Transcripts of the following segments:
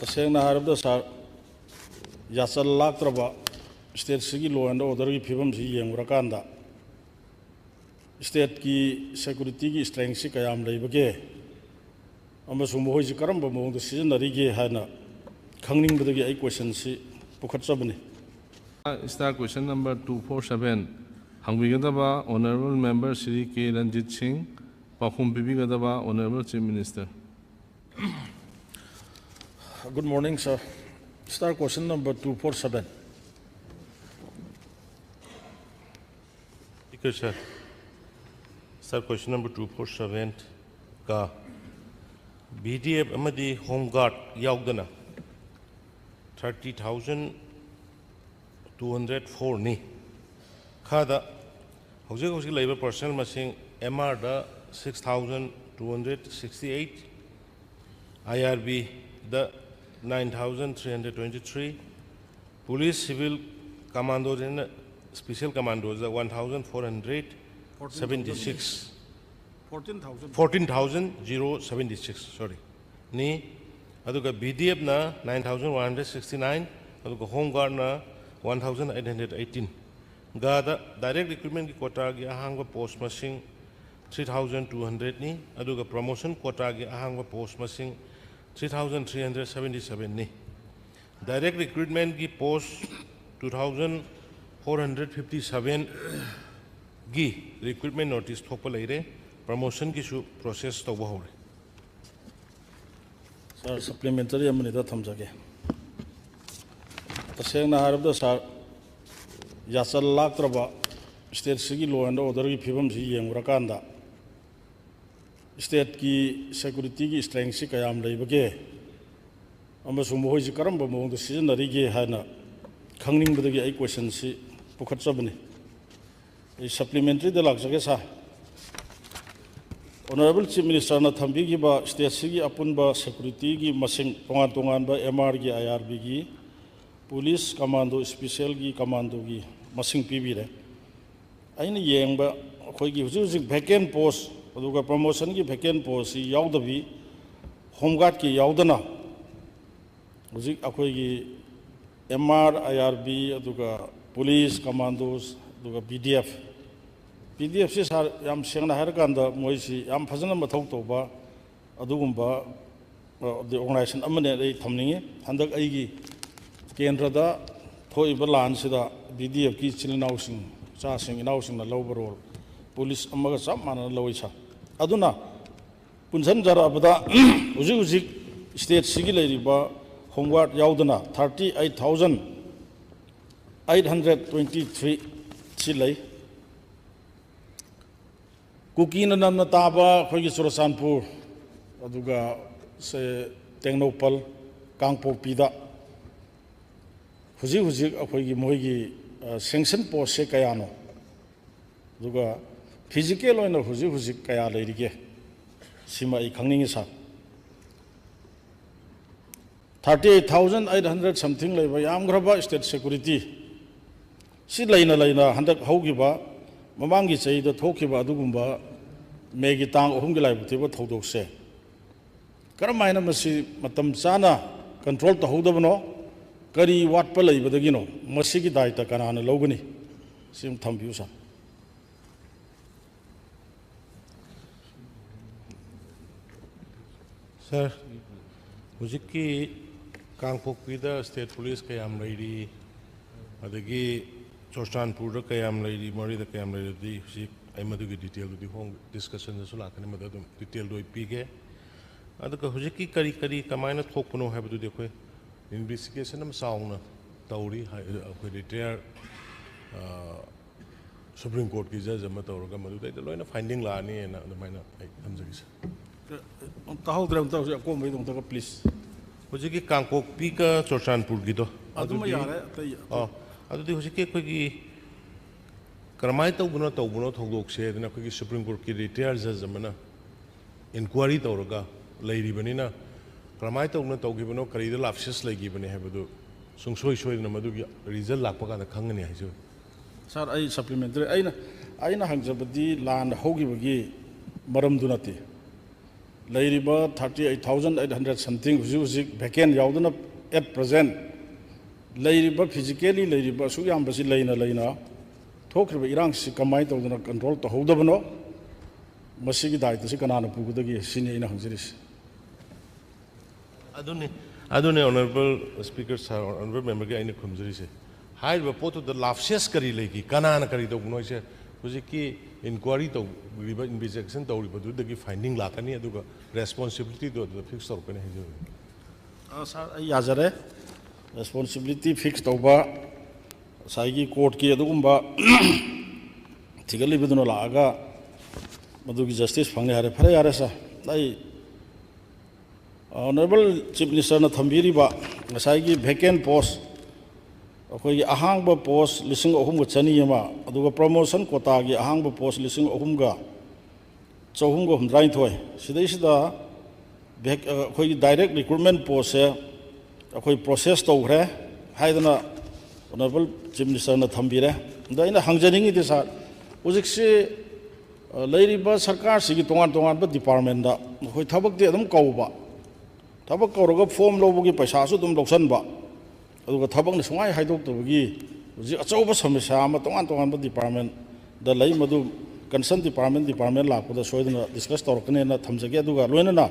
तसेंगना हारबदा सर याचल लाक्त्रबा स्टेट सिगी लॉ एंड ऑर्डर की फिवम से येंगुरकांदा स्टेट की सिक्योरिटी की स्ट्रेंथ से कयाम लेबगे अमसुंग मोहोइसे करम मौंग सिजनरीगे हाना खंगनिंगबदगी आई क्वेश्चन से पुखटचबनी Start question number 247. Hangbigadaba Honorable Member Shri K. Ranjit Singh, Pakhum Bibigadaba Honorable Chief Minister. Good morning, sir. Start question number 247. Thank you, sir. Start question number 247. Ka BDF Amadi Home Guard Yaugdana 30,204 ni. Kada Hosek labor personnel machine MR da 6,268, IRB da 9,323, police civil commandos and special commandos da 1,476. 14,076, sorry. Ni aduga BDF na 9,169, aduga Home Guard na 1,818. Gada direct recruitment ki quota ki ahangwa post masing 3,200 ni, aduga promotion quota ki ahangwa post masing 3,377 ni. Direct recruitment ki post 2,457 gi recruitment notice thopa leire, promotion ki su process to bahore. Sir, supplementary amanida thamjage. तसेंगना हारबदा sir याचल लाक्त्रबा state सिगी law and order की फिवम से येंगुरकांदा state की सिक्योरिटी की स्ट्रेंथ से कयाम लेबगे अमसुंग मोहोइसे करम मौंग सिजनरीगे हाना खंगनिंगबदगी आई क्वेश्चन से पुखटचबनी सप्लीमेंट्री द लाक्जगे सा Honorable Chief Minister na thambigibा स्टेट सिगी अपुनबा सिक्योरिटी की मसिंग तोंगान तोंगानबा MR की IRB की पुलिस कमांडो स्पेशल की कमांडो की मसिंग पीबीरे अइना येंगबा अखोइगी हुजिक वैकेंट पोस्ट अदुगा प्रमोशन की वैकेंट पोस्ट सी याउदबी होमगार्ड की याउदना हुजिक अखोइगी MR IRB अदुगा पुलिस कमांडोस अदुगा PDF से सार याम सेंगना हारकांदा मोइसी याम फजना मथौ तोबा अदुगुंबा द ऑर्गेनाइजेशन अमने दै थमनिंगे हंदक अइगी केंद्रदा थोइबा लानसिदा BDF की चिलनाउसिंग चासिंग इनाउसिंग लौबा रोल पुलिस अमगा सब माना लौइसा अदुना पुनसन जराबदा हुजिक स्टेट सिगी लेरिबा होमगार्ड याउदना 38,823 चिलै कुकीना नमना ताबा खोगी चुरचानपुर अदुगा से टेंगनोपल कांगपोकपीदा हुजिक अखोगी मोइगी सैंक्शन पोस्ट से कयानो दुगा फिजिकल ओइना हुजिक कया लेरिगे सिमा इ खंगनिंग सा 38,800 समथिंग लेबा यामग्रबा स्टेट सिक्योरिटी सि लेना हंदक हौगिबा ममांगी चैदा थोखिबा अदुगुंबा मेगी तांग अहुमगी लाइबुतिबा थौदोकसे करमायना मसी मतम चाना कंट्रोल तहौदबनो करी वाटपा लेबदगिनो मसीगी दायित्व कनाना लौगनी सिम थम्बियु सा Sir, hujiki Kangpokpida State Police kayam leiri, adagi Chorchanpur da kayam leiri, Mari da kayam leiri di hujik ay madugi detail di hong discussion da sulakani madadum detail do ipige. Adaga hujiki kari kamayna thokpuno habadu dekhoy investigation am sauna tauri akhoi retire Supreme Court ki judge ama tawraga madudai da loina finding laani na maina ai thamjagi sa. ताहुद्रम ताहुसे को मै दंग तक please हुजिकी Kangpokpi का चोरचानपुर की तो अदुमा यारे तै अदुदी हुजिकी कोई करमाय तौबुनो थौदोकसे दना कोई सुप्रीम कोर्ट की रिटायर जज अमना इंक्वायरी तौरगा लेरिबनिना करमाय तौबुनो तौगिबनो करीदा लाप्सेस लेगिबने हैबदु सुंगसोय न मदुगी रिजल्ट लापा काना खंगनी हाइजो सर आई सप्लीमेंटरी आइना हंजबदी लान होगिबगी मरमदुनती लेरिबा 38,800 समथिंग हुजिक वैकेंट यावदना एट प्रेजेंट लेरिबा फिजिकली लेरिबा सुयाम बसी लेना थोखरबा इरांग सि कमाय तौदना कंट्रोल तहौदबनो मसिगी दायित्व से कनाना पुगदगी सिनि इन हंजरिस अदुने honorable speaker sir honorable member के आइने खुमजरिसे हाइबा पोतो द लाफसेस करी लेगी कनाना करी तौबनो इसे हुजिकी इंक्वायरी तौरिबा इन्वेस्टिगेशन तौरिबदुदगी फाइंडिंग लाकनी अदुगा रेस्पॉन्सिबिलिटी दो फिक्स तौरकने हिजो सर याजरे रेस्पॉन्सिबिलिटी फिक्स तौबा साइगी कोर्ट की अदुगुम्बा थिगलिबदुनो लागा मधुगी जस्टिस फंगे हारे फरे यारे सा दाई ऑनरेबल चीफ मिनिस्टर ना थंबीरिबा ngसाइगी वैकेंट पोस्ट अखोई अहांग पोस्ट 3,300 अदुगा प्रमोशन कोटा की अहांग पोस्ट 3,300 सिदैसिदा अखोई डायरेक्ट रिक्रूटमेंट पोस्ट से अखोई प्रोसेस तौरे हाइदना ऑनरेबल चीफ मिनिस्टर ना थंबीरे दाइना हंगजनिंगी दे सर उजिकसे लेरिबा सरकार सिगी तोंगान तोंगान डिपार्टमेंट दा अखोई थबक दे अदम कौबा थबक कौरगा फॉर्म लौबगी पैसासु अदम लौसनबा अदुगा थबकने सुंगाई हाइदोक्तबगी हुजिक अचौबा समस्या अमा तोंगान तोंगान डिपार्टमेंट दा लई मदु कंसर्न डिपार्टमेंट लापदा सोयदना डिस्कस तौरकनेना थमजगे अदुगा लोइनना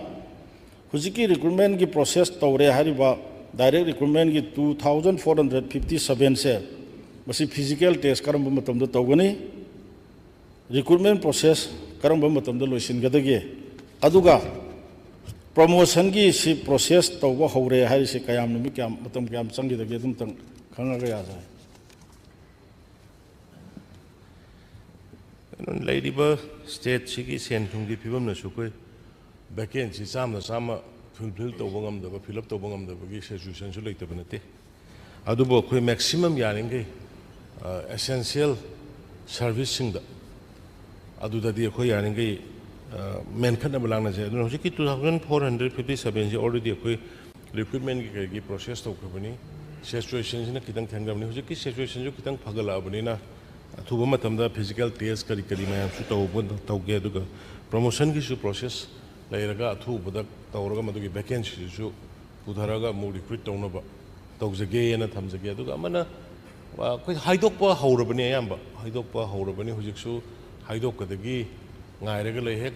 हुजिकी रिक्रूटमेंट की प्रोसेस तौरे हारिबा डायरेक्ट रिक्रूटमेंट की 2,457 से मसी फिजिकल टेस्ट करम मतम तौगनी रिक्रूटमेंट प्रोसेस करम मतम लोइसिनगदगे अदुगा प्रमोशन की सी प्रोसेस तौब हौरे हारिसे कयाम नुमि क्या मतम क्या चंगिदगे अदुम तंग खंगागा याजाय लेरिबा स्टेट सिगी सेन थुंगी फिबम न सुकोय vacancy चामना Chama fulfil तौबंगमदब fill up तौबंगमदबगी situation सु लेतब नते अदुबो अखोय मैक्सिमम यारिंगे एसेंशियल सर्विस सिंग अदुददी अखोय यारिंगे मेनखनब लांगना जे अदुन होजिकी 2,457 जे ऑलरेडी अखोय रिक्रूटमेंट की प्रोसेस तौखबनी सिचुएशन सिना कितंग थेंगमनी होजिकी सिचुएशन जो कितंग फगलाबनीना अथुबा मतमदा फिजिकल टेस्ट करी करी मैम सु तौगे अदुगा प्रमोशन की सु प्रोसेस लेरगा अथुबदा तौरगा मदुगी वैकेंसी सु पुधरगा मु रिक्रूट तौनबा तौजगे ना थमजगे अदुगा अमना कोई हाइदोकपा हौरबनी अयाम्बा हाइदोकपा हौरबनी हुजिकसु हाइदोकदगी ngairaga lei hek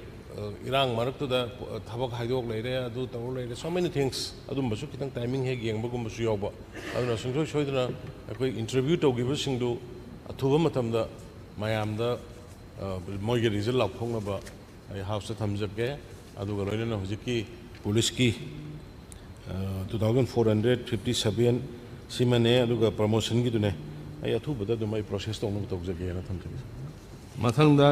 irang maraktuda thabak haidok leire adu tawr leire so many things adum basu kitang timing hek yengbagum basu yawba aduna sungsoi soiduna akoi interview tawgiba singdu athuba matamda mayamda moige result laphongnaba ai house ta thamjake aduga loina hujiki police ki 2,457 simane aduga promotion gi dune ai athuba da dumai process tawnu tawjage na thamjage mathangda